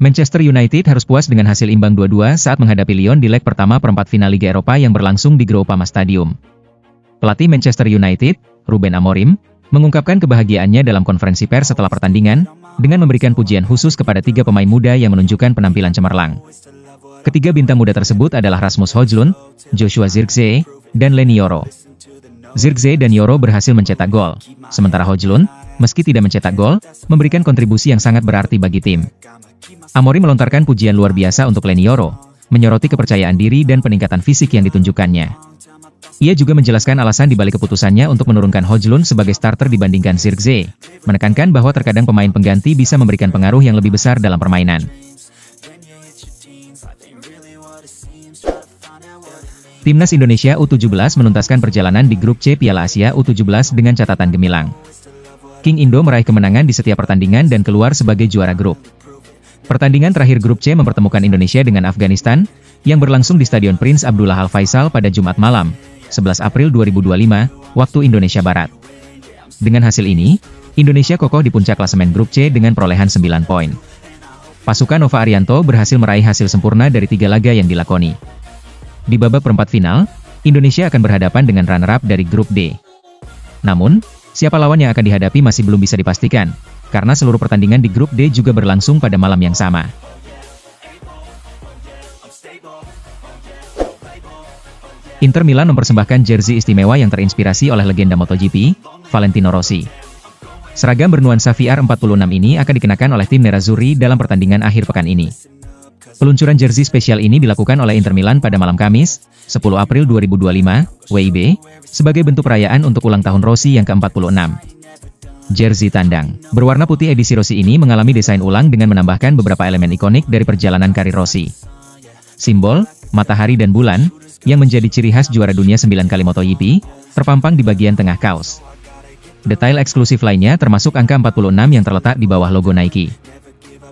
Manchester United harus puas dengan hasil imbang 2-2 saat menghadapi Lyon di leg pertama perempat final Liga Eropa yang berlangsung di Groupama Stadium. Pelatih Manchester United, Ruben Amorim, mengungkapkan kebahagiaannya dalam konferensi pers setelah pertandingan, dengan memberikan pujian khusus kepada 3 pemain muda yang menunjukkan penampilan cemerlang. Ketiga bintang muda tersebut adalah Rasmus Højlund, Joshua Zirkzee, dan Leny Yoro. Zirkzee dan Yoro berhasil mencetak gol, sementara Højlund, meski tidak mencetak gol, memberikan kontribusi yang sangat berarti bagi tim. Amorim melontarkan pujian luar biasa untuk Leny Yoro, menyoroti kepercayaan diri dan peningkatan fisik yang ditunjukkannya. Ia juga menjelaskan alasan dibalik keputusannya untuk menurunkan Højlund sebagai starter dibandingkan Zirkzee, menekankan bahwa terkadang pemain pengganti bisa memberikan pengaruh yang lebih besar dalam permainan. Timnas Indonesia U17 menuntaskan perjalanan di grup C Piala Asia U17 dengan catatan gemilang. King Indo meraih kemenangan di setiap pertandingan dan keluar sebagai juara grup. Pertandingan terakhir grup C mempertemukan Indonesia dengan Afghanistan, yang berlangsung di Stadion Prince Abdullah Al Faisal pada Jumat malam, 11 April 2025, waktu Indonesia Barat. Dengan hasil ini, Indonesia kokoh di puncak klasemen grup C dengan perolehan 9 poin. Pasukan Nova Arianto berhasil meraih hasil sempurna dari 3 laga yang dilakoni. Di babak perempat final, Indonesia akan berhadapan dengan runner-up dari grup D. Namun, siapa lawan yang akan dihadapi masih belum bisa dipastikan, karena seluruh pertandingan di grup D juga berlangsung pada malam yang sama. Inter Milan mempersembahkan jersey istimewa yang terinspirasi oleh legenda MotoGP, Valentino Rossi. Seragam bernuansa VR46 ini akan dikenakan oleh tim Nerazzurri dalam pertandingan akhir pekan ini. Peluncuran jersey spesial ini dilakukan oleh Inter Milan pada malam Kamis, 10 April 2025, WIB, sebagai bentuk perayaan untuk ulang tahun Rossi yang ke-46. Jersey tandang berwarna putih edisi Rossi ini mengalami desain ulang dengan menambahkan beberapa elemen ikonik dari perjalanan karir Rossi. Simbol, matahari dan bulan, yang menjadi ciri khas juara dunia 9 kali MotoGP, terpampang di bagian tengah kaos. Detail eksklusif lainnya termasuk angka 46 yang terletak di bawah logo Nike.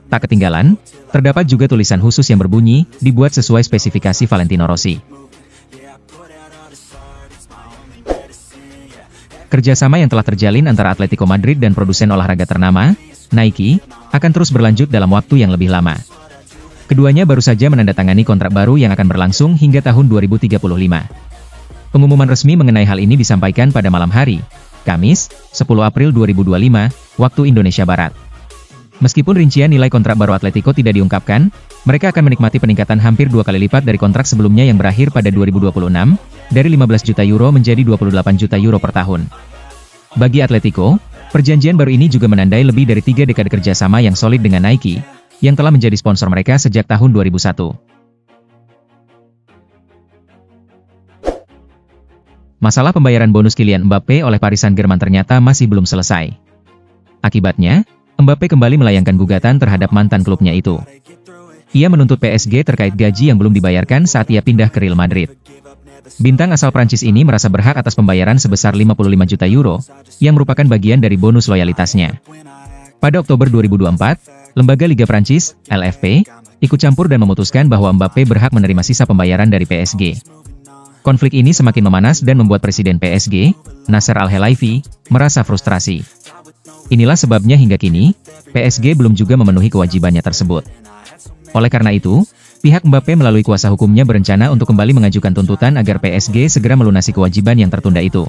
Tak ketinggalan, terdapat juga tulisan khusus yang berbunyi, dibuat sesuai spesifikasi Valentino Rossi. Kerjasama yang telah terjalin antara Atletico Madrid dan produsen olahraga ternama, Nike, akan terus berlanjut dalam waktu yang lebih lama. Keduanya baru saja menandatangani kontrak baru yang akan berlangsung hingga tahun 2035. Pengumuman resmi mengenai hal ini disampaikan pada malam hari, Kamis, 10 April 2025, waktu Indonesia Barat. Meskipun rincian nilai kontrak baru Atletico tidak diungkapkan, mereka akan menikmati peningkatan hampir 2 kali lipat dari kontrak sebelumnya yang berakhir pada 2026, dari 15 juta euro menjadi 28 juta euro per tahun. Bagi Atletico, perjanjian baru ini juga menandai lebih dari 3 dekade kerjasama yang solid dengan Nike, yang telah menjadi sponsor mereka sejak tahun 2001. Masalah pembayaran bonus Kylian Mbappe oleh Paris Saint-Germain ternyata masih belum selesai. Akibatnya, Mbappe kembali melayangkan gugatan terhadap mantan klubnya itu. Ia menuntut PSG terkait gaji yang belum dibayarkan saat ia pindah ke Real Madrid. Bintang asal Prancis ini merasa berhak atas pembayaran sebesar 55 juta euro, yang merupakan bagian dari bonus loyalitasnya. Pada Oktober 2024, Lembaga Liga Prancis, LFP, ikut campur dan memutuskan bahwa Mbappe berhak menerima sisa pembayaran dari PSG. Konflik ini semakin memanas dan membuat Presiden PSG, Nasser Al-Khelaifi, merasa frustrasi. Inilah sebabnya hingga kini, PSG belum juga memenuhi kewajibannya tersebut. Oleh karena itu, pihak Mbappe melalui kuasa hukumnya berencana untuk kembali mengajukan tuntutan agar PSG segera melunasi kewajiban yang tertunda itu.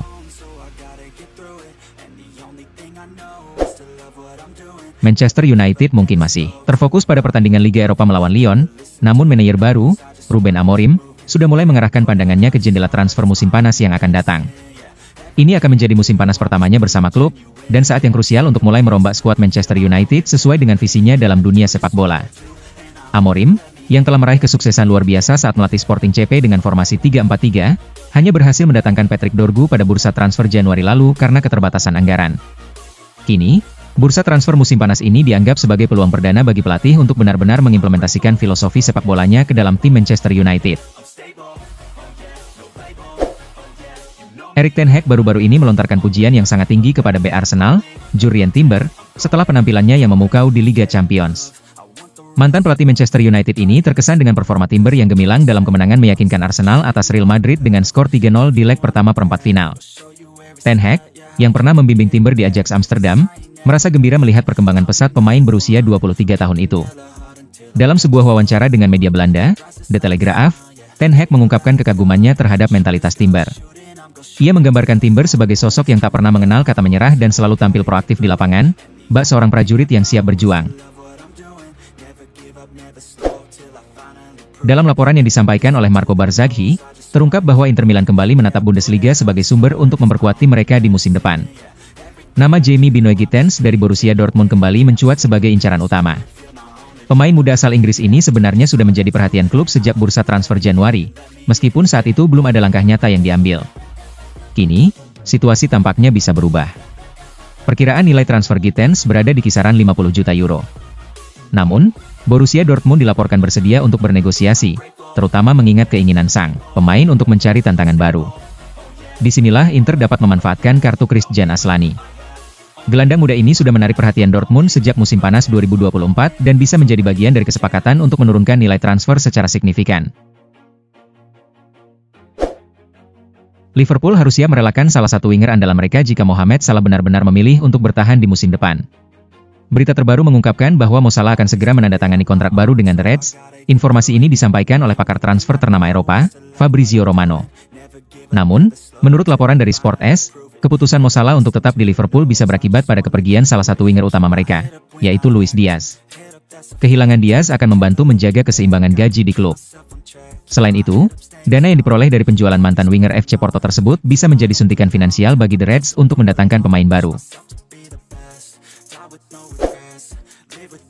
Manchester United mungkin masih terfokus pada pertandingan Liga Eropa melawan Lyon, namun manajer baru, Ruben Amorim, sudah mulai mengarahkan pandangannya ke jendela transfer musim panas yang akan datang. Ini akan menjadi musim panas pertamanya bersama klub, dan saat yang krusial untuk mulai merombak skuad Manchester United sesuai dengan visinya dalam dunia sepak bola. Amorim, yang telah meraih kesuksesan luar biasa saat melatih Sporting CP dengan formasi 3-4-3, hanya berhasil mendatangkan Patrick Dorgu pada bursa transfer Januari lalu karena keterbatasan anggaran. Kini, bursa transfer musim panas ini dianggap sebagai peluang perdana bagi pelatih untuk benar-benar mengimplementasikan filosofi sepak bolanya ke dalam tim Manchester United. Erik ten Hag baru-baru ini melontarkan pujian yang sangat tinggi kepada BK Arsenal, Jurrien Timber, setelah penampilannya yang memukau di Liga Champions. Mantan pelatih Manchester United ini terkesan dengan performa Timber yang gemilang dalam kemenangan meyakinkan Arsenal atas Real Madrid dengan skor 3-0 di leg pertama perempat final. Ten Hag, yang pernah membimbing Timber di Ajax Amsterdam, merasa gembira melihat perkembangan pesat pemain berusia 23 tahun itu. Dalam sebuah wawancara dengan media Belanda, The Telegraaf, Ten Hag mengungkapkan kekagumannya terhadap mentalitas Timber. Ia menggambarkan Timber sebagai sosok yang tak pernah mengenal kata menyerah dan selalu tampil proaktif di lapangan, bak seorang prajurit yang siap berjuang. Dalam laporan yang disampaikan oleh Marco Barzaghi, terungkap bahwa Inter Milan kembali menatap Bundesliga sebagai sumber untuk memperkuat tim mereka di musim depan. Nama Jamie Binoy Gittens dari Borussia Dortmund kembali mencuat sebagai incaran utama. Pemain muda asal Inggris ini sebenarnya sudah menjadi perhatian klub sejak bursa transfer Januari, meskipun saat itu belum ada langkah nyata yang diambil. Kini, situasi tampaknya bisa berubah. Perkiraan nilai transfer Gittens berada di kisaran 50 juta euro. Namun, Borussia Dortmund dilaporkan bersedia untuk bernegosiasi, terutama mengingat keinginan sang pemain untuk mencari tantangan baru. Disinilah Inter dapat memanfaatkan kartu Christian Aslani. Gelandang muda ini sudah menarik perhatian Dortmund sejak musim panas 2024 dan bisa menjadi bagian dari kesepakatan untuk menurunkan nilai transfer secara signifikan. Liverpool harus siap merelakan salah satu winger andalan mereka jika Mohamed Salah benar-benar memilih untuk bertahan di musim depan. Berita terbaru mengungkapkan bahwa Mo Salah akan segera menandatangani kontrak baru dengan The Reds. Informasi ini disampaikan oleh pakar transfer ternama Eropa, Fabrizio Romano. Namun, menurut laporan dari Sport S, keputusan Mo Salah untuk tetap di Liverpool bisa berakibat pada kepergian salah satu winger utama mereka, yaitu Luis Diaz. Kehilangan Diaz akan membantu menjaga keseimbangan gaji di klub. Selain itu, dana yang diperoleh dari penjualan mantan winger FC Porto tersebut bisa menjadi suntikan finansial bagi The Reds untuk mendatangkan pemain baru.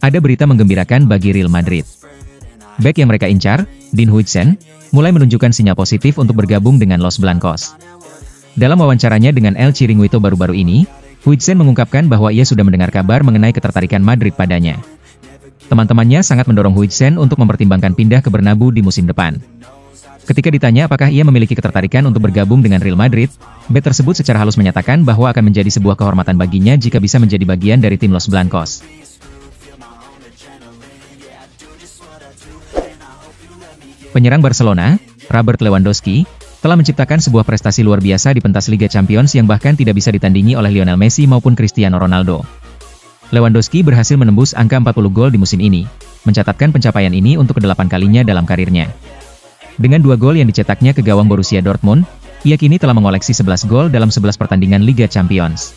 Ada berita menggembirakan bagi Real Madrid. Bek yang mereka incar, Dean Huijsen, mulai menunjukkan sinyal positif untuk bergabung dengan Los Blancos. Dalam wawancaranya dengan El Chiringuito baru-baru ini, Huijsen mengungkapkan bahwa ia sudah mendengar kabar mengenai ketertarikan Madrid padanya. Teman-temannya sangat mendorong Huijsen untuk mempertimbangkan pindah ke Bernabeu di musim depan. Ketika ditanya apakah ia memiliki ketertarikan untuk bergabung dengan Real Madrid, bek tersebut secara halus menyatakan bahwa akan menjadi sebuah kehormatan baginya jika bisa menjadi bagian dari tim Los Blancos. Penyerang Barcelona, Robert Lewandowski, telah menciptakan sebuah prestasi luar biasa di pentas Liga Champions yang bahkan tidak bisa ditandingi oleh Lionel Messi maupun Cristiano Ronaldo. Lewandowski berhasil menembus angka 40 gol di musim ini, mencatatkan pencapaian ini untuk ke-8 kalinya dalam karirnya. Dengan 2 gol yang dicetaknya ke gawang Borussia Dortmund, ia kini telah mengoleksi 11 gol dalam 11 pertandingan Liga Champions.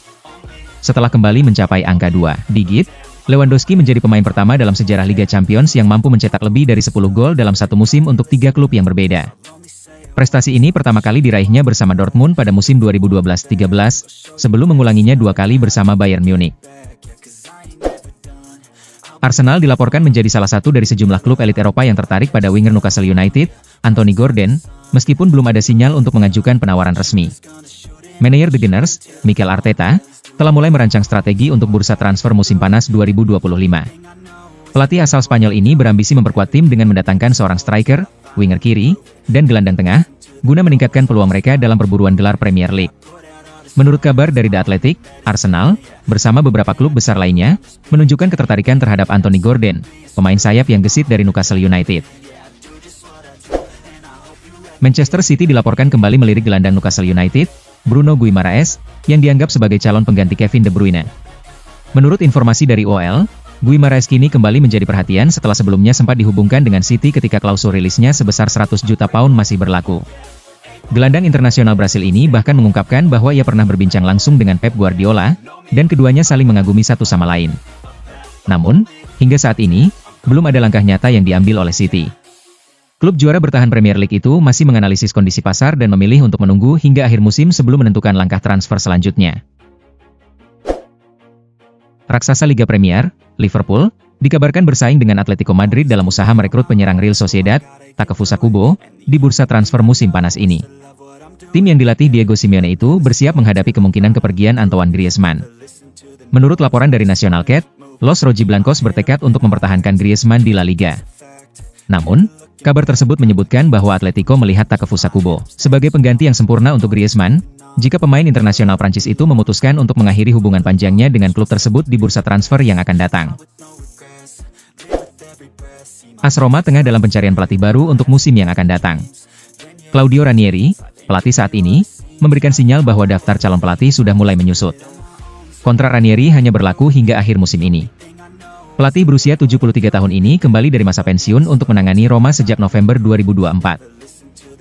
Setelah kembali mencapai angka 2 digit, Lewandowski menjadi pemain pertama dalam sejarah Liga Champions yang mampu mencetak lebih dari 10 gol dalam satu musim untuk 3 klub yang berbeda. Prestasi ini pertama kali diraihnya bersama Dortmund pada musim 2012-13, sebelum mengulanginya 2 kali bersama Bayern Munich. Arsenal dilaporkan menjadi salah satu dari sejumlah klub elit Eropa yang tertarik pada winger Newcastle United, Anthony Gordon, meskipun belum ada sinyal untuk mengajukan penawaran resmi. Manajer The Gunners, Mikel Arteta, telah mulai merancang strategi untuk bursa transfer musim panas 2025. Pelatih asal Spanyol ini berambisi memperkuat tim dengan mendatangkan seorang striker, winger kiri, dan gelandang tengah, guna meningkatkan peluang mereka dalam perburuan gelar Premier League. Menurut kabar dari The Athletic, Arsenal, bersama beberapa klub besar lainnya, menunjukkan ketertarikan terhadap Anthony Gordon, pemain sayap yang gesit dari Newcastle United. Manchester City dilaporkan kembali melirik gelandang Newcastle United, Bruno Guimaraes, yang dianggap sebagai calon pengganti Kevin De Bruyne. Menurut informasi dari OL, Guimaraes kini kembali menjadi perhatian setelah sebelumnya sempat dihubungkan dengan City ketika klausul rilisnya sebesar 100 juta pound masih berlaku. Gelandang internasional Brasil ini bahkan mengungkapkan bahwa ia pernah berbincang langsung dengan Pep Guardiola, dan keduanya saling mengagumi satu sama lain. Namun, hingga saat ini, belum ada langkah nyata yang diambil oleh City. Klub juara bertahan Premier League itu masih menganalisis kondisi pasar dan memilih untuk menunggu hingga akhir musim sebelum menentukan langkah transfer selanjutnya. Raksasa Liga Premier, Liverpool, dikabarkan bersaing dengan Atletico Madrid dalam usaha merekrut penyerang Real Sociedad, Takefusa Kubo, di bursa transfer musim panas ini. Tim yang dilatih Diego Simeone itu bersiap menghadapi kemungkinan kepergian Antoine Griezmann. Menurut laporan dari National Cat, Los Rojiblancos bertekad untuk mempertahankan Griezmann di La Liga. Namun, kabar tersebut menyebutkan bahwa Atletico melihat Takefusa Kubo sebagai pengganti yang sempurna untuk Griezmann, jika pemain internasional Prancis itu memutuskan untuk mengakhiri hubungan panjangnya dengan klub tersebut di bursa transfer yang akan datang. AS Roma tengah dalam pencarian pelatih baru untuk musim yang akan datang. Claudio Ranieri, pelatih saat ini, memberikan sinyal bahwa daftar calon pelatih sudah mulai menyusut. Kontrak Ranieri hanya berlaku hingga akhir musim ini. Pelatih berusia 73 tahun ini kembali dari masa pensiun untuk menangani Roma sejak November 2024.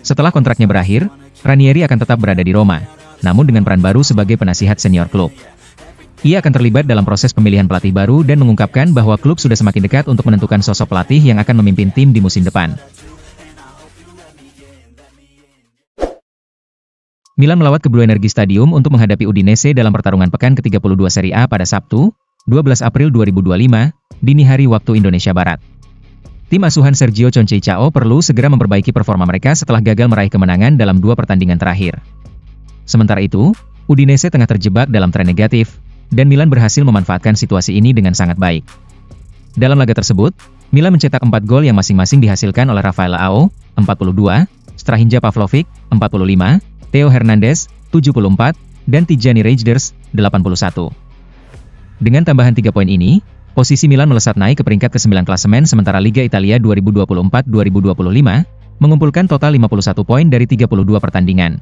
Setelah kontraknya berakhir, Ranieri akan tetap berada di Roma, namun dengan peran baru sebagai penasihat senior klub. Ia akan terlibat dalam proses pemilihan pelatih baru dan mengungkapkan bahwa klub sudah semakin dekat untuk menentukan sosok pelatih yang akan memimpin tim di musim depan. Milan melawat ke Blue Energy Stadium untuk menghadapi Udinese dalam pertarungan pekan ke-32 Serie A pada Sabtu, 12 April 2025, dini hari waktu Indonesia Barat. Tim asuhan Sergio Conceição perlu segera memperbaiki performa mereka setelah gagal meraih kemenangan dalam 2 pertandingan terakhir. Sementara itu, Udinese tengah terjebak dalam tren negatif, dan Milan berhasil memanfaatkan situasi ini dengan sangat baik. Dalam laga tersebut, Milan mencetak 4 gol yang masing-masing dihasilkan oleh Rafael Leao, 42, Strahinja Pavlovic, 45, Theo Hernandez, 74, dan Tijani Reijnders, 81. Dengan tambahan 3 poin ini, posisi Milan melesat naik ke peringkat ke-9 klasemen sementara Liga Italia 2024-2025, mengumpulkan total 51 poin dari 32 pertandingan.